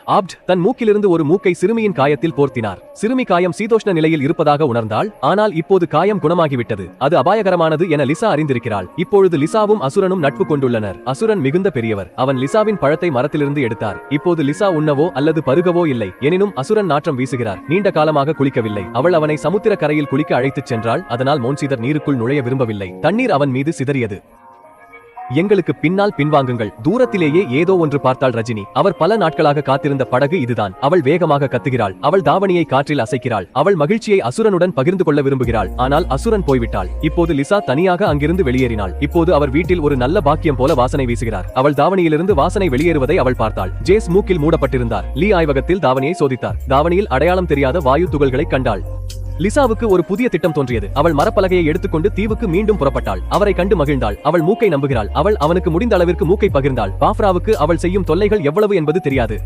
Opt தன் மூக்கிலிருந்து ஒரு மூக்கை சிறுமியின் காயத்தில் போர்த்தினார். சிறுமி காயம் சீதோஷ்ண நிலையில் இருப்பதாக உணர்ந்தாள். ஆனால் இப்போது காயம் குணமாகிவிட்டது. அது அபாயகரமானது என லிசா அறிந்திருக்கிறாள். இப்பொழுது லிசாவும் அசுரனும் நட்பு கொண்டுள்ளனர். அசுரன் மிகுந்த பெரியவர். அவன் லிசாவின் பழத்தை மரத்திலிருந்து எடுத்தார். இப்போது லிசா உண்ணவோ அல்லது பருகவோ இல்லை. எனினும் அசுரன் நாற்றம் வீசுகிறார். நீண்ட காலமாக குளிக்கவில்லை. அவள் அவனை சமுத்திர கரையில் குளிக்க அழைத்துச் சென்றாள். அதனால் மோன்சீதர் நீருக்குள் நுழைய விரும்பவில்லை. தண்ணீர் அவன் மீது சிதறியது. எங்களுக்கு பின்னால் பின்வாங்குங்கள். தூரத்திலேயே ஏதோ ஒன்று பார்த்தாள் ரஜினி. அவர் பல நாட்களாக காத்திருந்த படகு இதுதான். அவள் வேகமாக கத்துகிறாள். அவள் தாவணியை காற்றில் அசைக்கிறாள். அவள் மகிழ்ச்சியை அசுரனுடன் பகிர்ந்து கொள்ள விரும்புகிறாள். ஆனால் அசுரன் போய்விட்டாள். இப்போது லிசா தனியாக அங்கிருந்து வெளியேறினாள். இப்போது அவர் வீட்டில் ஒரு நல்ல பாக்கியம் போல வாசனை வீசுகிறார். அவள் தாவணியிலிருந்து வாசனை வெளியேறுவதை அவள் பார்த்தாள். ஜேஸ் மூக்கில் மூடப்பட்டிருந்தார். லீ ஆய்வகத்தில் தாவணியை சோதித்தார். தாவணியில் அடையாளம் தெரியாத வாயு துகள்களை கண்டாள். லிசாவுக்கு ஒரு புதிய திட்டம் தோன்றியது. அவள் மரப்பலகையை எடுத்துக்கொண்டு தீவுக்கு மீண்டும் புறப்பட்டாள். அவரை கண்டு மகிழ்ந்தாள். அவள் மூக்கை நம்புகிறாள். அவள் அவனுக்கு முடிந்த அளவிற்கு மூக்கை பகிர்ந்தாள். பாஃப்ராவுக்கு அவள் செய்யும் தொல்லைகள் எவ்வளவு என்பது தெரியாது.